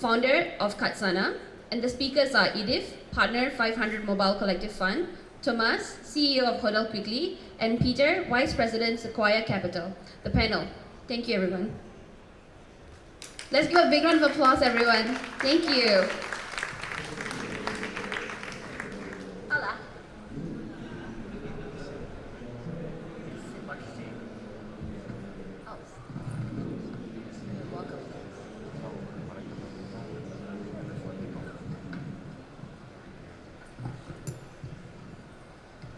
founder of Katsana, and the speakers are Edith, partner 500 Mobile Collective Fund, Thomas, CEO of Hotel Quickly, and Peter, Vice President, Sequoia Capital. The panel. Thank you, everyone. Let's give a big round of applause, everyone. Thank you. Hola.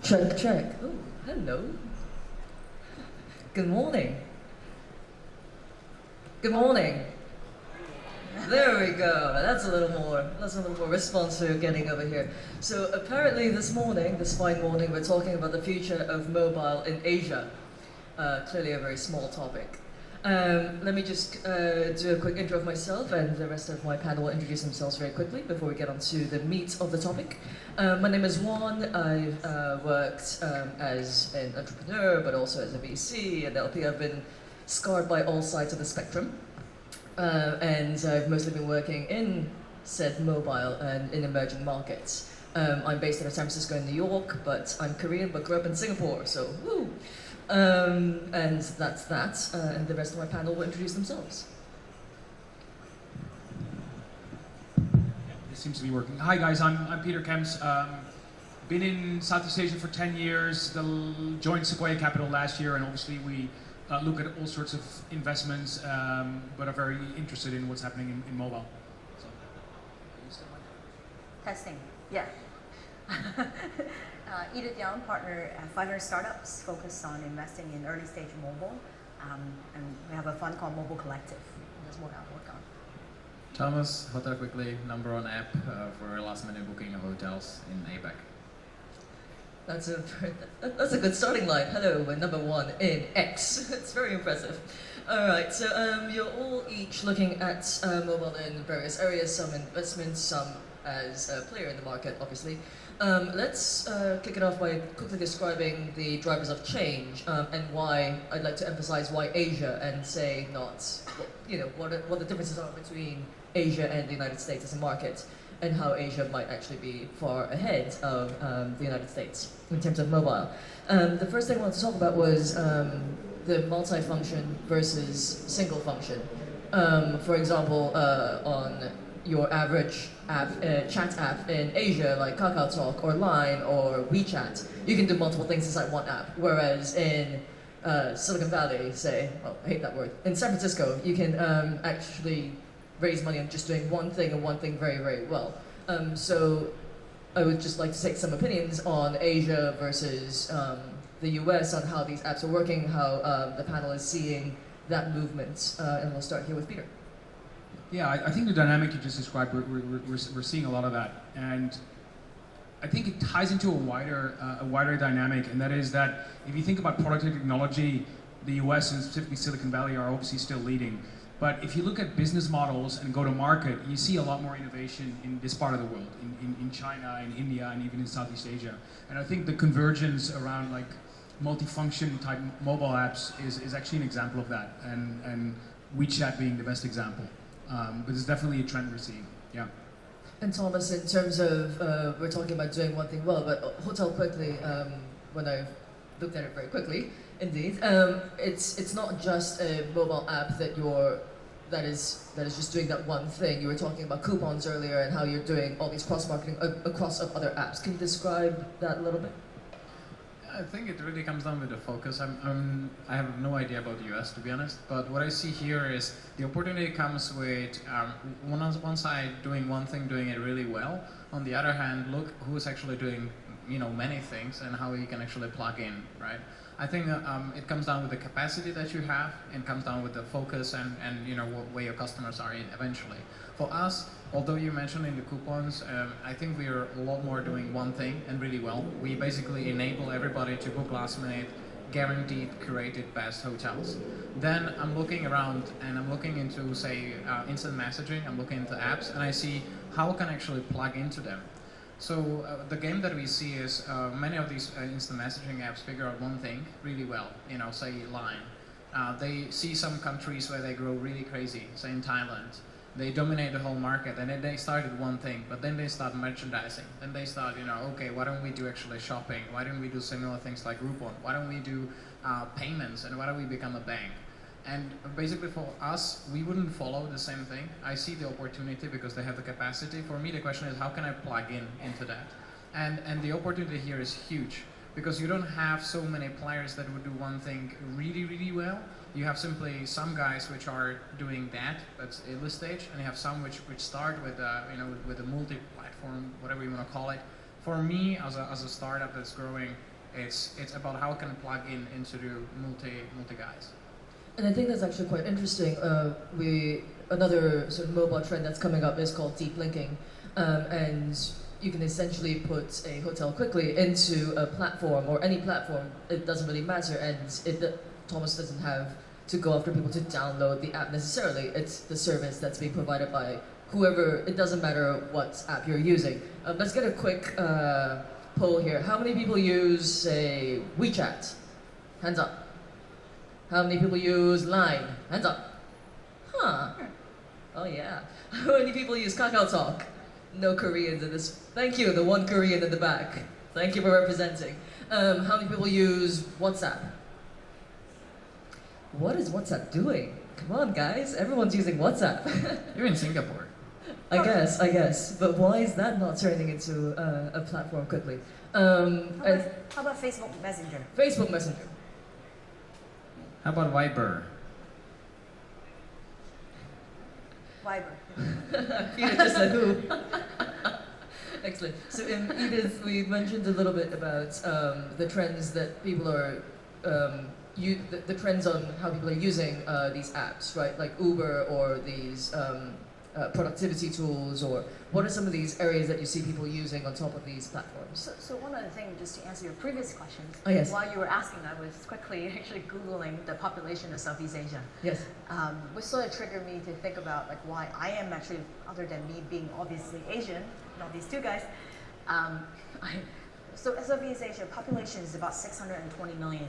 Check, check. Oh, hello. Good morning. Good morning. There we go. That's a little more response we're getting over here. So apparently this morning, this fine morning, we're talking about the future of mobile in Asia. Clearly a very small topic. Let me just do a quick intro of myself, and the rest of my panel will introduce themselves very quickly before we get on to the meat of the topic. My name is Juan. I've worked as an entrepreneur, but also as a VC and LP. I've been scarred by all sides of the spectrum. And I've mostly been working in said mobile and in emerging markets. I'm based out of San Francisco and New York, but I'm Korean, but grew up in Singapore, so woo! And that's that, and the rest of my panel will introduce themselves. This seems to be working. Hi guys, I'm Peter Kemps. Been in Southeast Asia for 10 years, joined Sequoia Capital last year, and obviously we look at all sorts of investments, but are very interested in what's happening in mobile. So, Testing, yeah. Edith Young, partner at 500 Startups, focused on investing in early stage mobile. And we have a fund called Mobile Collective. That's what I work on. Thomas, Hotel Quickly, #1 app for last minute booking of hotels in APAC. That's a good starting line. Hello, we're #1 in X. It's very impressive. All right, so you're all each looking at mobile in various areas, some investments, some as a player in the market, obviously. Let's kick it off by quickly describing the drivers of change and why I'd like to emphasize why Asia and say not, what the differences are between Asia and the United States as a market, and how Asia might actually be far ahead of the United States in terms of mobile. The first thing I wanted to talk about was the multifunction versus single function. For example, on your average app, chat app in Asia, like KakaoTalk or Line or WeChat, you can do multiple things inside one app. Whereas in Silicon Valley, say, well, I hate that word, in San Francisco, you can actually raise money on just doing one thing and one thing very, very well. So I would just like to take some opinions on Asia versus the US on how these apps are working, how the panel is seeing that movement, and we'll start here with Peter. yeah, I think the dynamic you just described, we're seeing a lot of that, and I think it ties into a wider dynamic, and that is that if you think about product and technology, the US and specifically Silicon Valley are obviously still leading. But if you look at business models and go to market, you see a lot more innovation in this part of the world, in China, in India, and even in Southeast Asia. And I think the convergence around like multifunction type mobile apps is actually an example of that, and WeChat being the best example. But it's definitely a trend we're seeing, yeah. And Thomas, in terms of, we're talking about doing one thing well, but Hotel Quickly, when I looked at it very quickly, indeed, it's not just a mobile app that is just doing that one thing. You were talking about coupons earlier and how you're doing all these cross-marketing across of other apps. Can you describe that a little bit? I think it really comes down with the focus. I have no idea about the US, to be honest, but what I see here is the opportunity comes with on one side doing one thing, doing it really well. On the other hand, look who's actually doing many things and how you can actually plug in, right? I think it comes down with the capacity that you have, and comes down with the focus and where your customers are in eventually. For us, although you mentioned in the coupons, I think we are a lot more doing one thing and really well. We basically enable everybody to book last minute, guaranteed curated best hotels. Then I'm looking around and I'm looking into, say, instant messaging, I'm looking into apps, and I see how I can actually plug into them. So the game that we see is many of these instant messaging apps figure out one thing really well, say Line. They see some countries where they grow really crazy, say in Thailand. They dominate the whole market, and then they started one thing, but then they start merchandising. Then they start, okay, why don't we do actually shopping? Why don't we do similar things like Groupon? Why don't we do payments? And why don't we become a bank? And basically for us, we wouldn't follow the same thing. I see the opportunity because they have the capacity. For me, the question is how can I plug into that? And the opportunity here is huge because you don't have so many players that would do one thing really, really well. You have simply some guys which are doing that's early stage, and you have some which start with with a multi-platform, whatever you want to call it. For me, as a startup that's growing, it's about how can I plug into the multi guys. And I think that's actually quite interesting. Another sort of mobile trend that's coming up is called deep linking, and you can essentially put a hotel quickly into a platform or any platform. It doesn't really matter, and Thomas doesn't have to go after people to download the app necessarily. It's the service that's being provided by whoever. It doesn't matter what app you're using. Let's get a quick poll here. How many people use, say, WeChat? Hands up. How many people use Line? Hands up. Huh. Oh yeah. How many people use KakaoTalk? No Koreans in this. Thank you, the one Korean in the back. Thank you for representing. How many people use WhatsApp? What is WhatsApp doing? Come on, guys. Everyone's using WhatsApp. You're in Singapore. I guess. But why is that not turning into a platform quickly? How about Facebook Messenger? Facebook Messenger. How about Viber? Viber. Peter just said who. Excellent. So Edith, we mentioned a little bit about the trends that people are, the trends on how people are using these apps, right? Like Uber or these productivity tools, or what are some of these areas that you see people using on top of these platforms? So one other thing, just to answer your previous questions, Oh, yes. while you were asking, I was quickly actually Googling the population of Southeast Asia. Yes. Which sort of triggered me to think about like why I am actually, other than me being obviously Asian, not these two guys, so Southeast Asia population is about 620 million.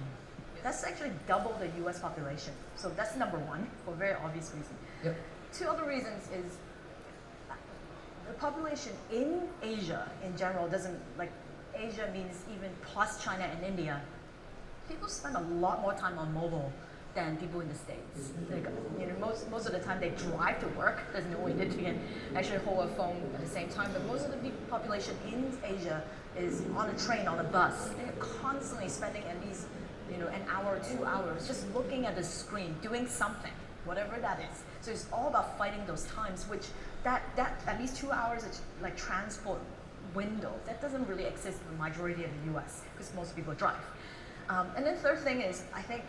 That's actually double the US population. So that's number one, for a very obvious reason. Yep. Two other reasons is the population in Asia in general doesn't, like Asia means even plus China and India, people spend a lot more time on mobile than people in the States. Like, most of the time they drive to work. There's no way that you can actually hold a phone at the same time. But most of the population in Asia is on a train, on a bus. They're constantly spending at least an hour, 2 hours just looking at the screen, doing something, whatever that is. So it's all about fighting those times, which that at least 2 hours of like transport window, that doesn't really exist in the majority of the US because most people drive. And then third thing is, I think,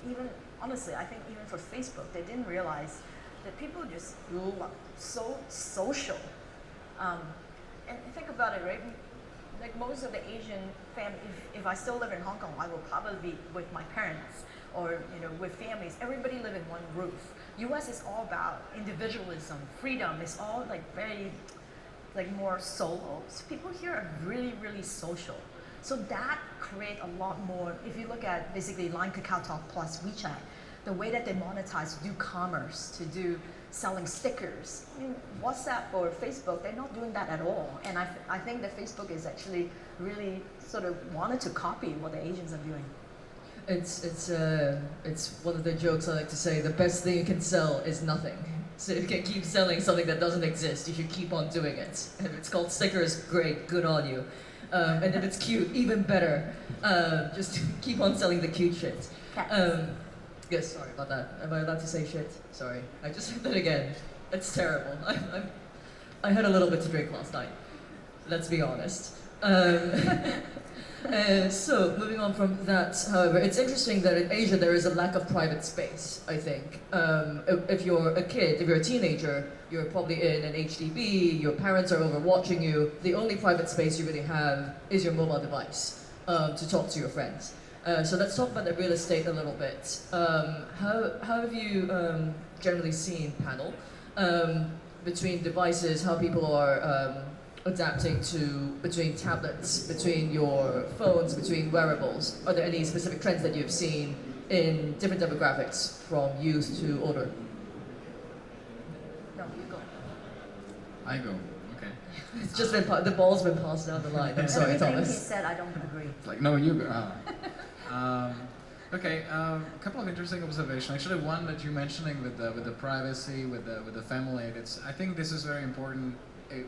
even honestly, I think even for Facebook, they didn't realize that people just love so social. And think about it, right? Like most of the Asian family, if I still live in Hong Kong, I will probably be with my parents or with families. Everybody live in one roof. US is all about individualism, freedom. It's all like very, like more solo. So people here are really, really social. So that create a lot more. If you look at basically Line, KakaoTalk plus WeChat, the way that they monetize to do commerce, to do selling stickers. I mean, WhatsApp or Facebook, they're not doing that at all. And I think that Facebook is actually really sort of wanted to copy what the Asians are doing. It's one of the jokes I like to say. The best thing you can sell is nothing. So if you can keep selling something that doesn't exist, you should keep on doing it. And if it's called stickers, great, good on you. And if it's cute, even better. Just keep on selling the cute shit. Yes, sorry about that. Am I allowed to say shit? Sorry, I just said that again. It's terrible. I had a little bit to drink last night. Let's be honest. So, moving on from that, however, it's interesting that in Asia there is a lack of private space, I think. If you're a kid, if you're a teenager, you're probably in an HDB, your parents are over watching you, the only private space you really have is your mobile device to talk to your friends. So let's talk about the real estate a little bit. How have you generally seen, panel, between devices, how people are adapting to between tablets, between your phones, between wearables? Are there any specific trends that you've seen in different demographics from youth to older? No. I go. Okay. It's just been the ball's been passed down the line. I'm sorry, Everything he Thomas. said, I don't agree. It's like, no, you go. Okay, a couple of interesting observations. Actually, one that you're mentioning with the privacy, with the family. I think this is very important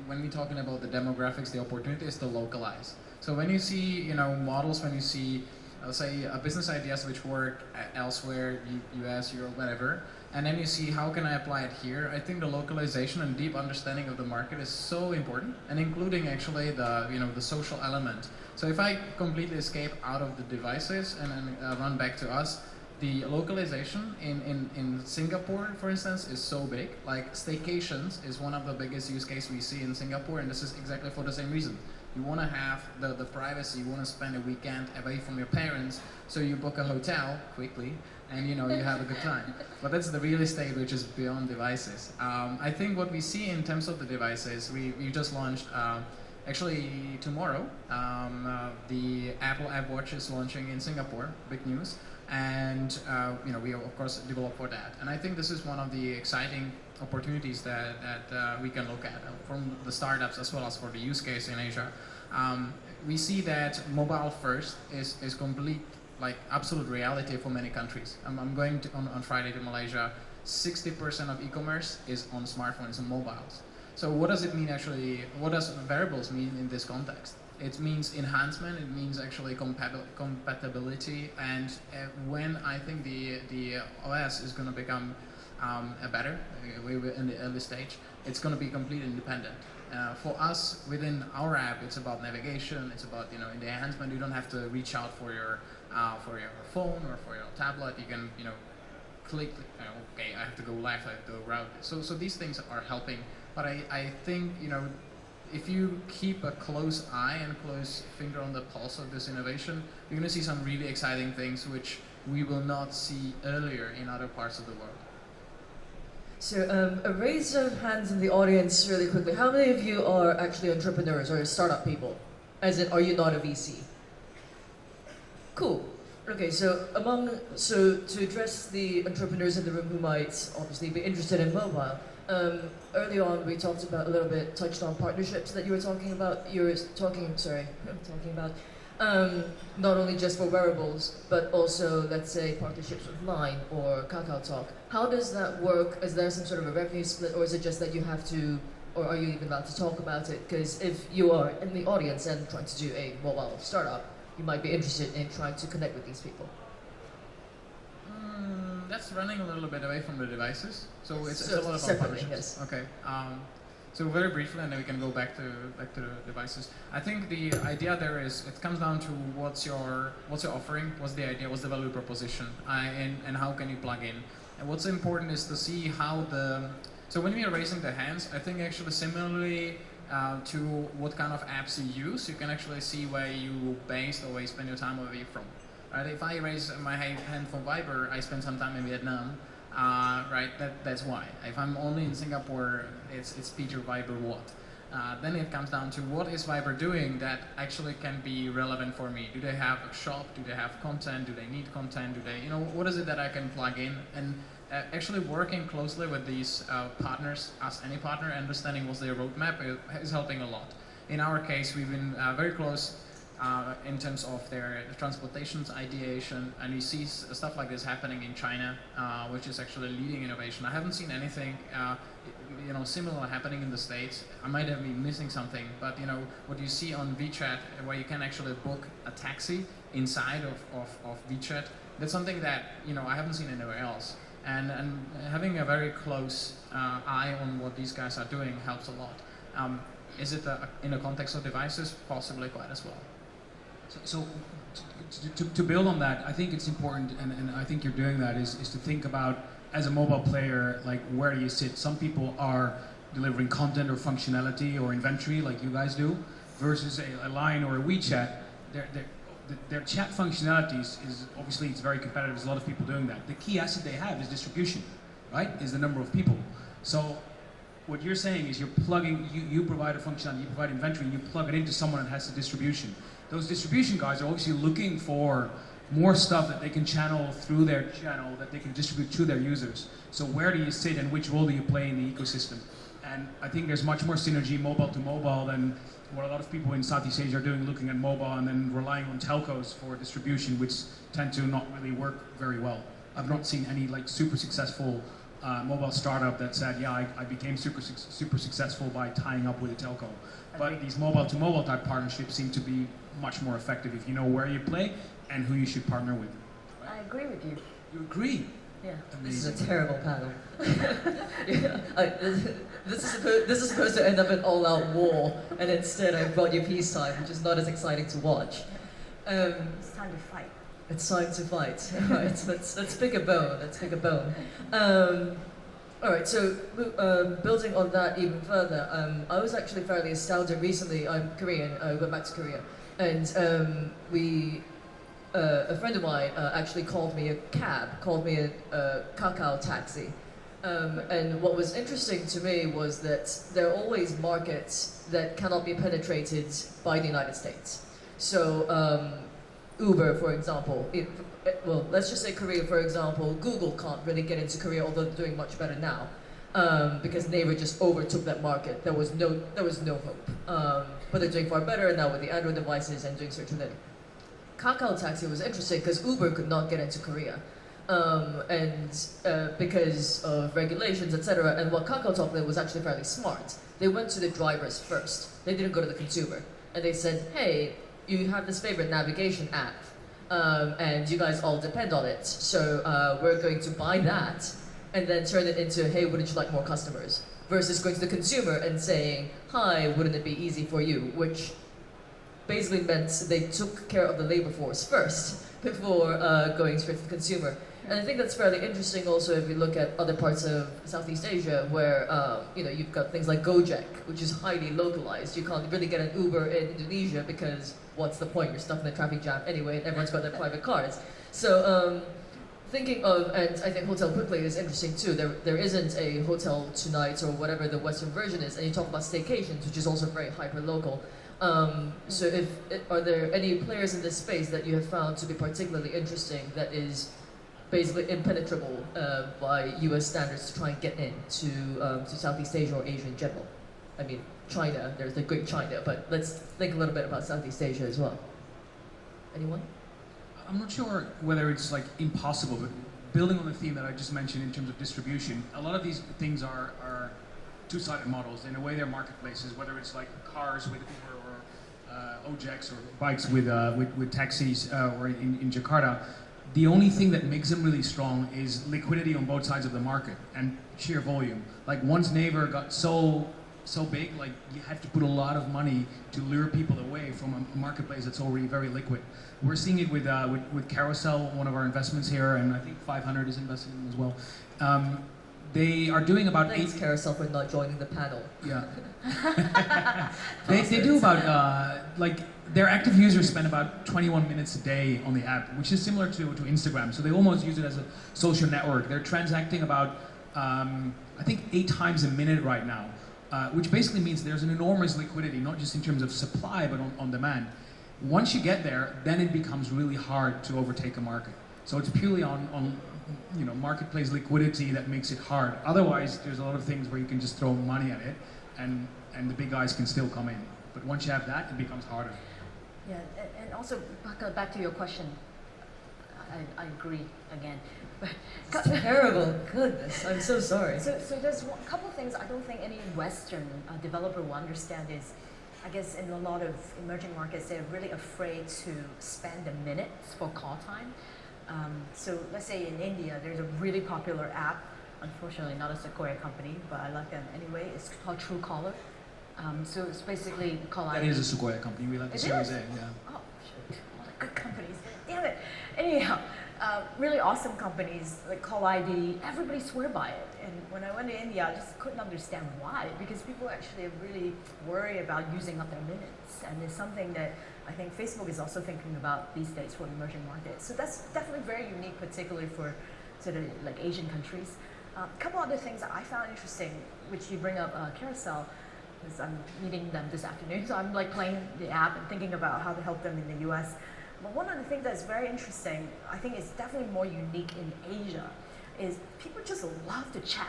when we're talking about the demographics. The opportunity is to localize. So when you see models, when you see say business ideas which work elsewhere, US, Europe, whatever, and then you see how can I apply it here. I think the localization and deep understanding of the market is so important, and including actually the social element. So if I completely escape out of the devices and run back to us, the localization in Singapore, for instance, is so big. Like staycations is one of the biggest use cases we see in Singapore, and this is exactly for the same reason. You want to have the privacy, you want to spend a weekend away from your parents, so you book a hotel quickly, and you have a good time. But that's the real estate which is beyond devices. I think what we see in terms of the devices, we just launched, actually tomorrow, the Apple App Watch is launching in Singapore, big news, and we of course develop for that. And I think this is one of the exciting opportunities that we can look at from the startups as well as for the use case in Asia. We see that mobile first is complete, like absolute reality for many countries. I'm going on Friday to Malaysia. 60% of e-commerce is on smartphones and mobiles. So what does it mean actually? What does variables mean in this context? It means enhancement. It means actually compatibility. And when I think the OS is going to become better, we're in the early stage, it's going to be completely independent. For us, within our app, it's about navigation. It's about in the enhancement. You don't have to reach out for your phone or for your tablet. You can click. Okay, I have to go left. I have to go right. So these things are helping. But I think if you keep a close eye and close finger on the pulse of this innovation, you're going to see some really exciting things which we will not see earlier in other parts of the world. So a raise of hands in the audience really quickly. How many of you are actually entrepreneurs or startup people? As in, are you not a VC? Cool. Okay, so to address the entrepreneurs in the room who might obviously be interested in mobile, early on we touched on partnerships that you were talking about. Not only just for wearables, but also, let's say, partnerships with Line or KakaoTalk. How does that work? Is there some sort of a revenue split, or is it just that you have to, or are you even allowed to talk about it? Because if you are in the audience and trying to do a mobile startup, you might be interested in trying to connect with these people. That's running a little bit away from the devices, so it's a lot about partnerships. Yes. Okay. So very briefly, and then we can go back to the devices. I think the idea there is it comes down to what's your offering, what's the idea, what's the value proposition, and how can you plug in. And what's important is to see how so when we are raising the hands, I think actually similarly to what kind of apps you use, you can actually see where you based or where you spend your time away from. Right? If I raise my hand for Viber, I spend some time in Vietnam. Right, that's why. If I'm only in Singapore, it's Peter Viber what? Then it comes down to what is Viber doing that actually can be relevant for me. Do they have a shop? Do they have content? Do they need content? Do they, what is it that I can plug in? And actually working closely with these partners, as any partner, understanding what's their roadmap is helping a lot. In our case, we've been very close in terms of their transportation's ideation, and you see stuff like this happening in China, which is actually leading innovation. I haven't seen anything similar happening in the States. I might have been missing something, but what you see on WeChat, where you can actually book a taxi inside of WeChat, that's something that I haven't seen anywhere else. And having a very close eye on what these guys are doing helps a lot. Is it in the context of devices? Possibly quite as well. So to build on that, I think it's important, and I think you're doing that, is to think about, as a mobile player, like where do you sit? Some people are delivering content or functionality or inventory like you guys do, versus a Line or a WeChat. Their chat functionalities is obviously it's very competitive. There's a lot of people doing that. The key asset they have is distribution, right? Is the number of people. So what you're saying is you're plugging, you provide a functionality, you provide inventory, and you plug it into someone that has the distribution. Those distribution guys are obviously looking for more stuff that they can channel through their channel, that they can distribute to their users. So where do you sit and which role do you play in the ecosystem? And I think there's much more synergy mobile to mobile than what a lot of people in Southeast Asia are doing, looking at mobile and then relying on telcos for distribution, which tend to not really work very well. I've not seen any like super successful mobile startup that said, yeah, I became super successful by tying up with a telco. But these mobile to mobile type partnerships seem to be much more effective if you know where you play and who you should partner with. I agree with you. You agree? Yeah. This is a Amazing. terrible panel. Yeah, this is supposed to end up an all-out war, and instead I brought you peacetime, which is not as exciting to watch. It's time to fight. It's time to fight. All right, let's pick a bone. Let's pick a bone. All right, so building on that even further, I was actually fairly astounded recently. I'm Korean. I went back to Korea, and a friend of mine actually called me a Kakao taxi. And what was interesting to me was that there are always markets that cannot be penetrated by the United States. So Uber, for example, well, let's just say Korea, for example, Google can't really get into Korea, although they're doing much better now, because Naver just overtook that market. There was no hope. But they're doing far better now with the Android devices and doing search within. Kakao Taxi was interesting because Uber could not get into Korea, because of regulations, etc. And what Kakao Talk did was actually fairly smart. They went to the drivers first. They didn't go to the consumer, and they said, "Hey, you have this favorite navigation app, and you guys all depend on it. So we're going to buy that, and then turn it into, hey, wouldn't you like more customers?" Versus going to the consumer and saying, "Hi, wouldn't it be easy for you?" Which basically meant they took care of the labor force first before going straight to the consumer. And I think that's fairly interesting also if you look at other parts of Southeast Asia where you've got things like Gojek, which is highly localized. You can't really get an Uber in Indonesia because what's the point? You're stuck in a traffic jam anyway and everyone's got their private cars. So thinking of, and I think Hotel Quickly is interesting too. There isn't a Hotel Tonight or whatever the Western version is, and you talk about staycations, which is also very hyper-local. So are there any players in this space that you have found to be particularly interesting that is basically impenetrable by US standards to try and get into to Southeast Asia or Asia in general? I mean, China, there's the great China, but let's think a little bit about Southeast Asia as well. Anyone? I'm not sure whether it's like impossible, but building on the theme that I just mentioned in terms of distribution, a lot of these things are two-sided models. In a way, they're marketplaces, whether it's like cars with Uber or OJEX or bikes with taxis or in Jakarta. The only thing that makes them really strong is liquidity on both sides of the market and sheer volume. Like once Naver got so big, like you had to put a lot of money to lure people away from a marketplace that's already very liquid. We're seeing it with Carousel, one of our investments here, and I think 500 is invested in as well. They are doing about Thanks, Carousel, for not joining the panel. Yeah. they do about their active users spend about 21 minutes a day on the app, which is similar to Instagram. So they almost use it as a social network. They're transacting about I think 8 times a minute right now, which basically means there's an enormous liquidity, not just in terms of supply, but on demand. Once you get there, then it becomes really hard to overtake a market. So it's purely on marketplace liquidity that makes it hard. Otherwise, there's a lot of things where you can just throw money at it, and the big guys can still come in. But once you have that, it becomes harder. Yeah, and also back to your question, I agree again. It's terrible. Goodness, I'm so sorry. So there's a couple of things I don't think any Western developer will understand is, I guess in a lot of emerging markets, they're really afraid to spend the minutes for call time. So let's say in India, there's a really popular app, unfortunately not a Sequoia company, but I like them anyway. It's called Truecaller. So it's basically call ID. That is a Sequoia company. We like the Series A, yeah. Oh, shit. All the good companies. Damn it. Anyhow, really awesome companies like Call ID. Everybody swear by it. And when I went to India, I just couldn't understand why. Because people actually really worry about using up their minutes. And it's something that I think Facebook is also thinking about these days for emerging markets. So that's definitely very unique, particularly for sort of like Asian countries. A couple other things that I found interesting, which you bring up Carousel, because I'm meeting them this afternoon. So I'm like playing the app and thinking about how to help them in the US. But one of the things that's very interesting, I think is definitely more unique in Asia, is people just love to chat.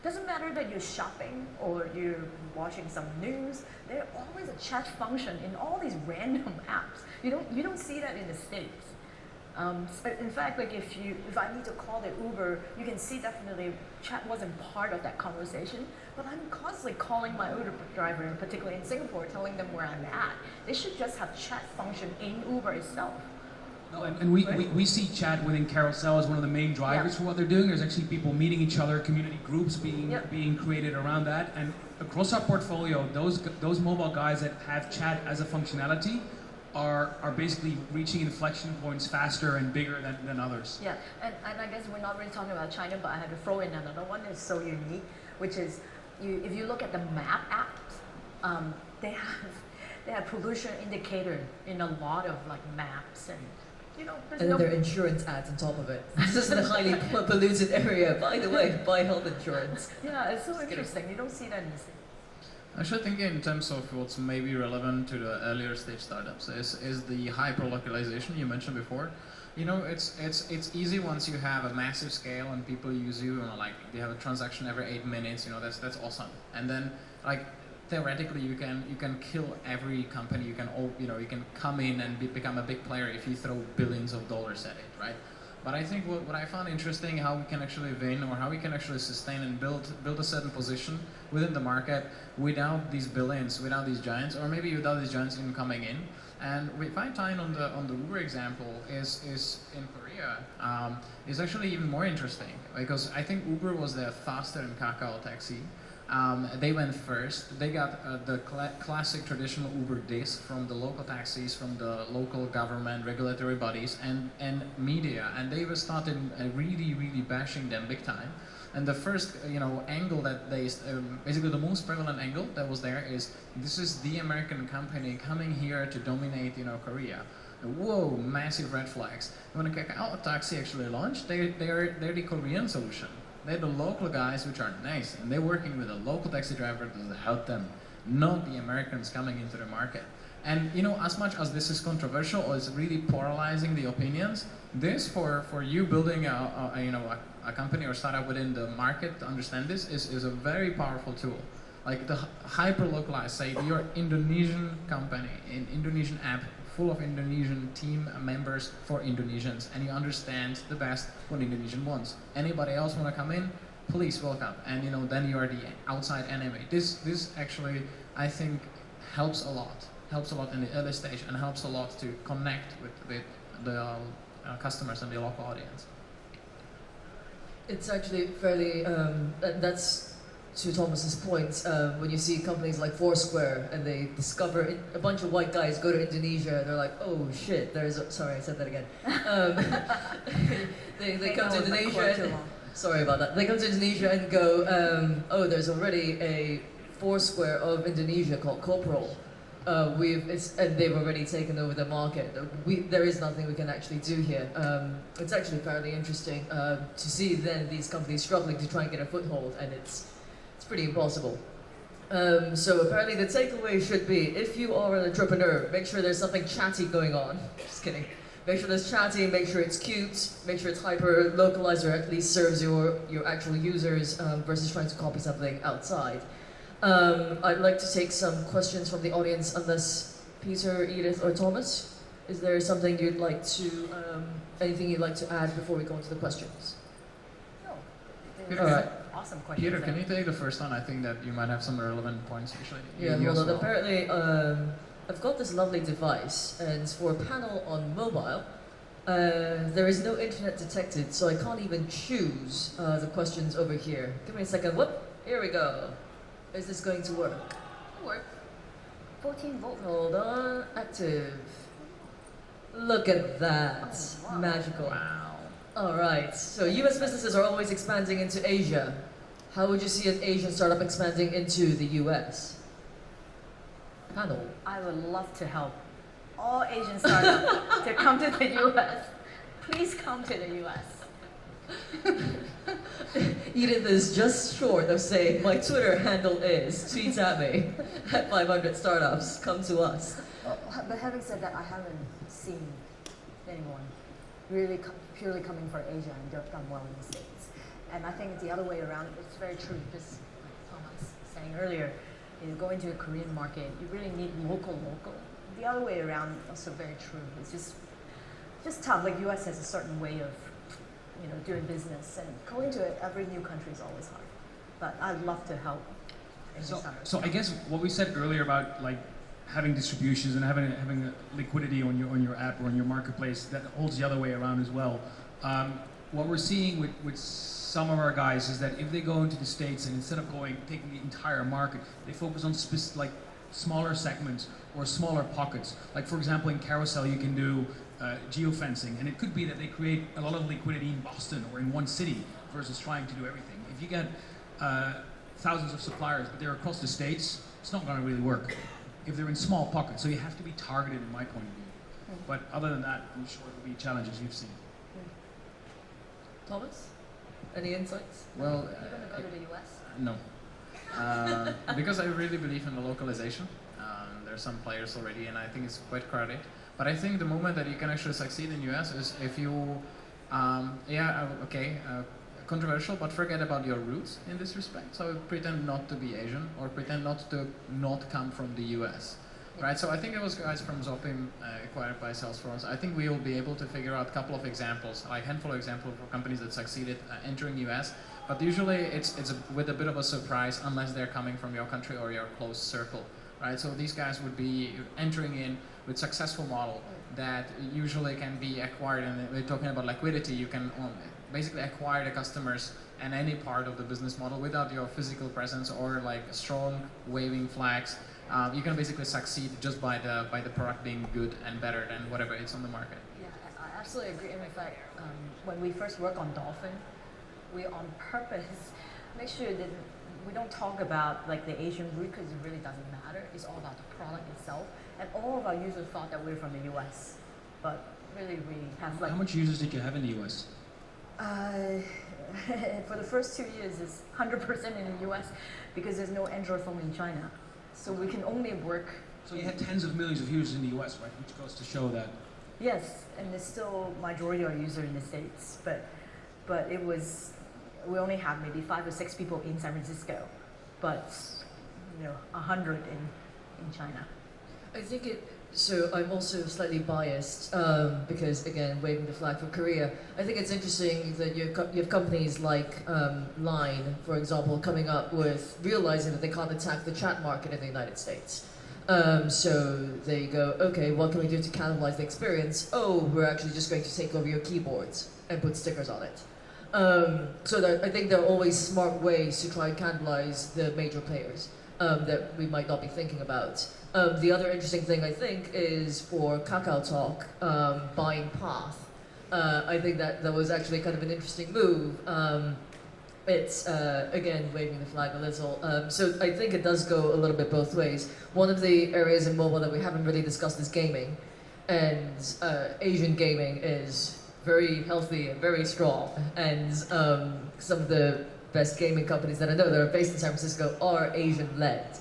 Doesn't matter that you're shopping or you're watching some news. There's always a chat function in all these random apps. You don't see that in the States. So in fact, like if I need to call the Uber, you can see definitely chat wasn't part of that conversation. But I'm constantly calling my Uber driver, particularly in Singapore, telling them where I'm at. They should just have chat function in Uber itself. No, and we see chat within Carousel as one of the main drivers for what they're doing. There's actually people meeting each other, community groups being created around that. And across our portfolio, those mobile guys that have chat as a functionality are basically reaching inflection points faster and bigger than others. Yeah, and I guess we're not really talking about China, but I had to throw in another one that's so unique, which is if you look at the map apps, they have pollution indicator in a lot of like maps and. And then there are insurance ads on top of it. This is a highly polluted area. By the way, buy health insurance. Yeah, it's so interesting. You don't see that in the States. Actually, thinking in terms of what's maybe relevant to the earlier stage startups is the hyper-localization you mentioned before. It's easy once you have a massive scale and people use you, like you have a transaction every 8 minutes. That's awesome. And then like theoretically you can kill every company. You can come in and become a big player if you throw billions of dollars at it, right? But I think what I found interesting, how we can actually win or how we can actually sustain and build a certain position within the market without these billions, without these giants, or maybe without these giants even coming in. And if I tie in on the Uber example is in Korea, is actually even more interesting because I think Uber was the faster than Kakao taxi. They went first. They got the classic traditional Uber disc from the local taxis, from the local government, regulatory bodies, and media. And they were started really bashing them big time. And the first, angle that they, basically the most prevalent angle that was there is, this is the American company coming here to dominate, Korea. Whoa, massive red flags. When a Kakao taxi actually launched, they're the Korean solution. They're the local guys which are nice, and they're working with a local taxi driver to help them, not the Americans coming into the market. And as much as this is controversial or it's really polarizing the opinions, this for you building a company or startup within the market to understand this is a very powerful tool. Like the hyper localized, say you're Indonesian company, an Indonesian app full of Indonesian team members for Indonesians, and you understand the best what Indonesian wants. Anybody else want to come in? Please welcome. And then you are the outside enemy. This actually, I think, helps a lot. Helps a lot in the early stage and helps a lot to connect with the customers and the local audience. It's actually fairly. That's to Thomas's point. When you see companies like Foursquare and they discover a bunch of white guys go to Indonesia, they're like, oh shit. Sorry, I said that again. They come to Indonesia. Sorry about that. They come to Indonesia and go, oh, there's already a Foursquare of Indonesia called Corporal. And they've already taken over the market. There is nothing we can actually do here. It's actually fairly interesting to see then these companies struggling to try and get a foothold, and it's pretty impossible. So apparently the takeaway should be, if you are an entrepreneur, make sure there's something chatty going on. Just kidding. Make sure there's chatty, make sure it's cute, make sure it's hyper localized or at least serves your actual users versus trying to copy something outside. I'd like to take some questions from the audience, unless Peter, Edith, or Thomas, is there something you'd like to, anything you'd like to add before we go into the questions? No. All right. Awesome question. Peter, can you take the first one? I think that you might have some relevant points actually. Yeah, hold on. Apparently, I've got this lovely device, and it's for a panel on mobile. There is no internet detected, so I can't even choose the questions over here. Give me a second. Whoop, here we go. Is this going to work? It'll work. 14 volts. Hold on, active. Look at that. Oh, wow. Magical. Wow. Alright, so US businesses are always expanding into Asia. How would you see an Asian startup expanding into the US? Panel. I would love to help all Asian startups to come to the US. Please come to the US. Edith is just short of saying, my Twitter handle is, tweet at me, at 500 startups, come to us. But having said that, I haven't seen anyone really purely coming for Asia and done well in the States. And I think the other way around, it's very true, just like Thomas was saying earlier, you go into a Korean market, you really need local. The other way around, also very true. It's just tough. Like US has a certain way of, doing business, and going to every new country is always hard. But I'd love to help. So I guess what we said earlier about like having distributions and having liquidity on your app or on your marketplace, that holds the other way around as well. What we're seeing with some of our guys is that if they go into the States and instead of taking the entire market, they focus on smaller segments or smaller pockets. Like for example, in Carousel you can do geofencing, and it could be that they create a lot of liquidity in Boston or in one city versus trying to do everything. If you get thousands of suppliers, but they're across the States, it's not going to really work if they're in small pockets. So you have to be targeted, in my point of view. But other than that, I'm sure there'll be challenges you've seen. Thomas, any insights? Well, You're going to go to the US? no. Because I really believe in the localization. There's some players already, and I think it's quite crowded. But I think the moment that you can actually succeed in US is if you, controversial, but forget about your roots in this respect. So pretend not to be Asian, or pretend not to come from the US. Right, so I think it was guys from Zopim acquired by Salesforce. I think we will be able to figure out a couple of examples, like a handful of examples for companies that succeeded entering US. But usually it's with a bit of a surprise unless they're coming from your country or your close circle. Right, so these guys would be entering in with successful model that usually can be acquired. And we're talking about liquidity. You can basically acquire the customers and any part of the business model without your physical presence or like strong waving flags. You can basically succeed just by the product being good and better than whatever is on the market. Yeah, I absolutely agree. And in fact, when we first work on Dolphin, we on purpose make sure that we don't talk about like the Asian route because it really doesn't matter. It's all about the product itself. And all of our users thought that we're from the US, but really we have like. How much users did you have in the US? For the first 2 years, it's 100% in the US because there's no Android phone in China. So we can only work. So you had tens of millions of users in the US, right? Which goes to show that. Yes, and there's still majority of users in the States, but it was, we only have maybe 5 or 6 people in San Francisco, but 100 in China. I think so I'm also slightly biased because, again, waving the flag for Korea. I think it's interesting that you have companies like Line, for example, coming up with realizing that they can't attack the chat market in the United States. So they go, okay, what can we do to cannibalize the experience? Oh, we're actually just going to take over your keyboards and put stickers on it. So I think there are always smart ways to try and cannibalize the major players that we might not be thinking about. The other interesting thing I think is for KakaoTalk buying Path. I think that was actually kind of an interesting move. It's, again, waving the flag a little. So I think it does go a little bit both ways. One of the areas in mobile that we haven't really discussed is gaming. And Asian gaming is very healthy and very strong. And some of the best gaming companies that I know that are based in San Francisco are Asian-led.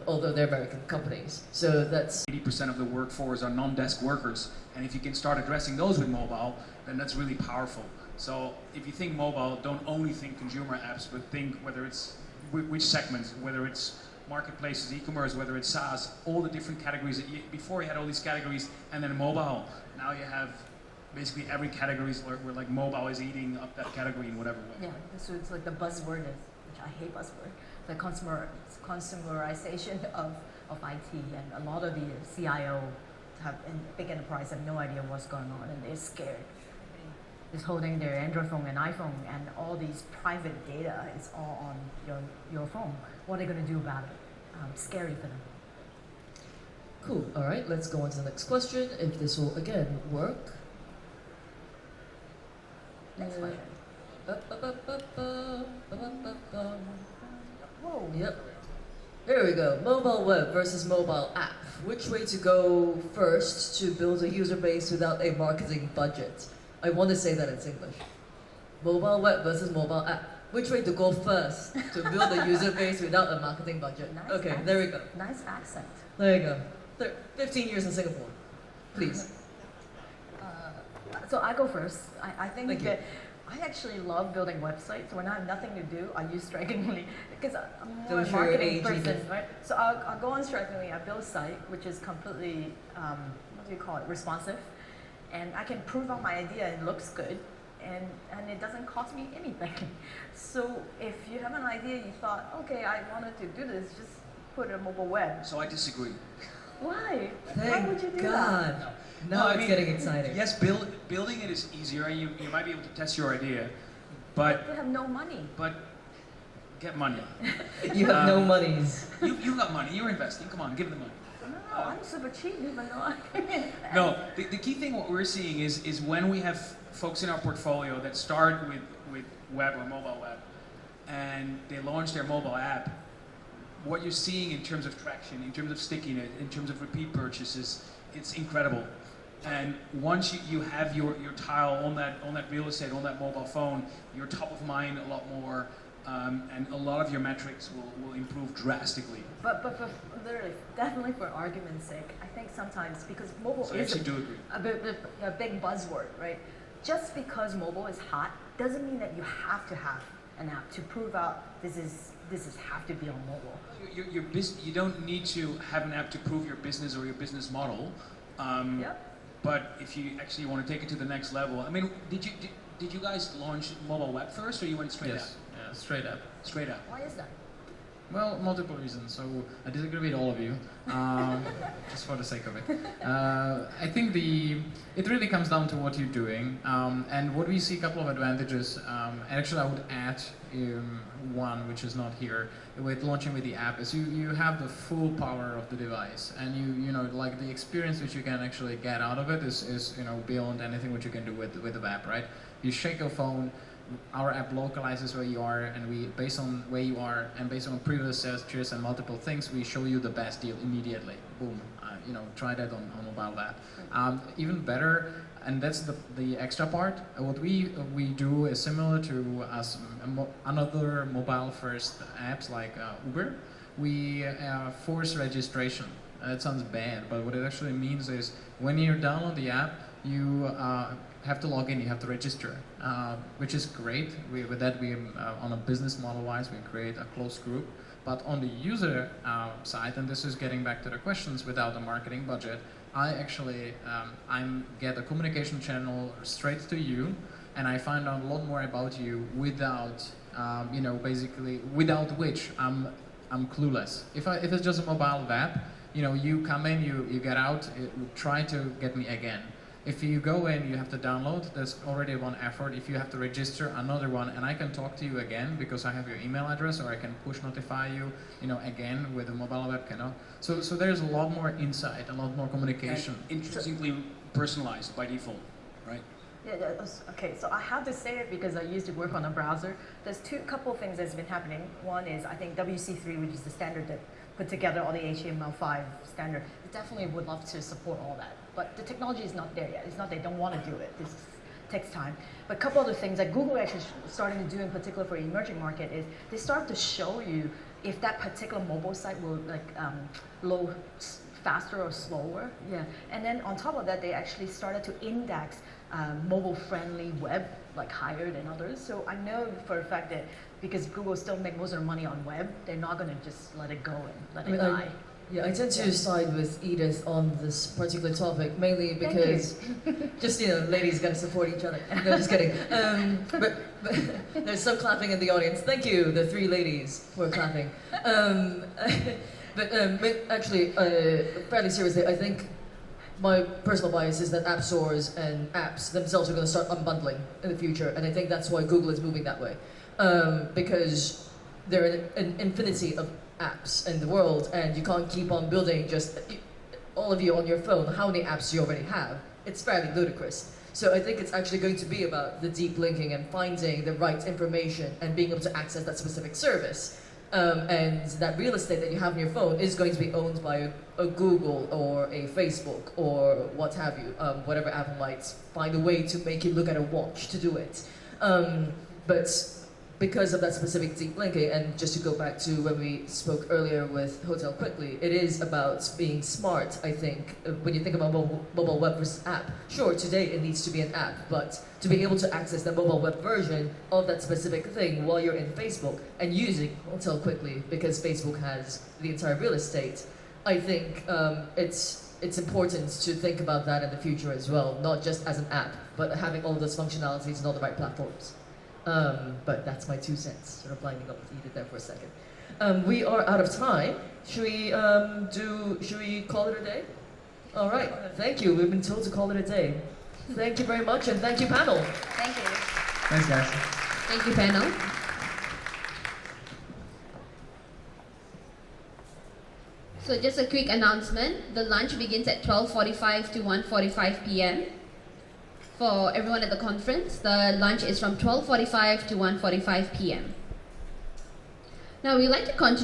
Although they're American companies. So that's 80% of the workforce are non-desk workers, and if you can start addressing those with mobile, then that's really powerful. So if you think mobile, don't only think consumer apps, but think whether it's which segments, whether it's marketplaces, e-commerce, whether it's SaaS, all the different categories. Before you had all these categories, and then mobile. Now you have basically every category where like mobile is eating up that category in whatever way. Yeah, so it's like the buzzword, which I hate buzzword, the consumerization of IT, and a lot of the CIO in big enterprise have no idea what's going on, and they're scared. Is holding their Android phone and iPhone, and all these private data is all on your phone. What are they going to do about it? Scary for them. cool. All right, let's go on to the next question. If this will again work. Next question. Whoa. Yep. There we go. Mobile web versus mobile app. Which way to go first to build a user base without a marketing budget? I want to say that it's English. Mobile web versus mobile app. Which way to go first to build a user base without a marketing budget? Nice Okay, accent. there we go. Nice accent. There you go. 15 years in Singapore. Please. So I go first. I think Thank you. that I actually love building websites. When I have nothing to do, I use Strikingly because I'm more Don't a show your marketing age person, either. right? So I'll go on Strikingly, I build a site which is completely, what do you call it, responsive. And I can prove out my idea, it looks good, and it doesn't cost me anything. So if you have an idea, you thought, okay, I wanted to do this, just put a mobile web. So I disagree. Why? Why Thank would you do God. that? Now No, I it's mean, getting exciting. Yes, building it is easier, and you might be able to test your idea, but They have no money. get money. You have no monies. You got money. You're investing. Come on, give them money. No, I'm super cheap even though I can. No, the key thing what we're seeing is when we have folks in our portfolio that start with web or mobile web, and they launch their mobile app. What you're seeing in terms of traction, in terms of stickiness, in terms of repeat purchases, it's incredible. And once you have your tile on that real estate, on that mobile phone, you're top of mind a lot more, and a lot of your metrics will improve drastically. But for literally, definitely for argument's sake, I think sometimes because mobile So I is actually do agree. a big buzzword, right? Just because mobile is hot doesn't mean that you have to have an app to prove out this is have to be on mobile. You don't need to have an app to prove your business or your business model. Yep. But if you actually want to take it to the next level, I mean, did you guys launch mobile web first, or you went straight Yes, yeah, straight up. up? Straight up. Why is that? Well, multiple reasons. So I disagree with all of you, just for the sake of it. I think it really comes down to what you're doing, and what we see a couple of advantages. Actually, I would add one which is not here with launching with the app is you have the full power of the device, and you know like the experience which you can actually get out of it is you know beyond anything which you can do with the app, right? You shake your phone. Our app localizes where you are, and we, based on where you are, and based on previous searches and multiple things, we show you the best deal immediately. Boom. You know, try that on mobile app. Even better, and that's the extra part. What we do is similar to another mobile-first apps like Uber. We force registration. It sounds bad, but what it actually means is when you download the app, you have to log in, you have to register, which is great. With that, we on a business model-wise, we create a closed group. But on the user side, and this is getting back to the questions without a marketing budget, I actually get a communication channel straight to you, and I find out a lot more about you without, you know, basically without which I'm clueless. If it's just a mobile web, you know, you come in, you get out, try to get me again. If you go in, you have to download, there's already one effort. If you have to register, another one, and I can talk to you again because I have your email address, or I can push notify you, you know, again with a mobile web, you know. So there's a lot more insight, a lot more communication. And intrinsically personalized by default, right? Yeah, okay, so I have to say it because I used to work on a browser. There's couple things that's been happening. One is I think WC3, which is the standard that put together all the HTML5 standard, it definitely would love to support all that. But the technology is not there yet. It's not they don't want to do it. This takes time. But a couple other things that Google actually starting to do in particular for emerging market is they start to show you if that particular mobile site will like load faster or slower. Yeah. And then on top of that, they actually started to index mobile-friendly web like higher than others. So I know for a fact that because Google still make most of their money on web, they're not going to just let it go and let it die. I tend to side with Edith on this particular topic, mainly because just, you know, ladies gotta support each other. No, just kidding. But there's some clapping in the audience. Thank you, the three ladies, for clapping. But actually, fairly seriously, I think my personal bias is that app stores and apps themselves are going to start unbundling in the future, and I think that's why Google is moving that way. Because there are an infinity of apps in the world, and you can't keep on building just all of you on your phone. How many apps you already have? It's fairly ludicrous. So I think it's actually going to be about the deep linking and finding the right information and being able to access that specific service. And that real estate that you have on your phone is going to be owned by a Google or a Facebook or what have you, whatever Apple might find a way to make you look at a watch to do it. But because of that specific deep linking, and just to go back to when we spoke earlier with Hotel Quickly, it is about being smart, I think. When you think about mobile web versus app, sure, today it needs to be an app, but to be able to access the mobile web version of that specific thing while you're in Facebook and using Hotel Quickly because Facebook has the entire real estate, I think it's important to think about that in the future as well, not just as an app, but having all those functionalities and all the right platforms. But that's my 2 cents, sort of blinding up with Edith there for a second. We are out of time. Should we call it a day? All right, thank you. We've been told to call it a day. Thank you very much, and thank you, panel. Thank you. Thanks, guys. Thank you, panel. So just a quick announcement. The lunch begins at 12:45 to 1:45 p.m. For everyone at the conference, the lunch is from 12:45 to 1:45 p.m. Now, we'd like to continue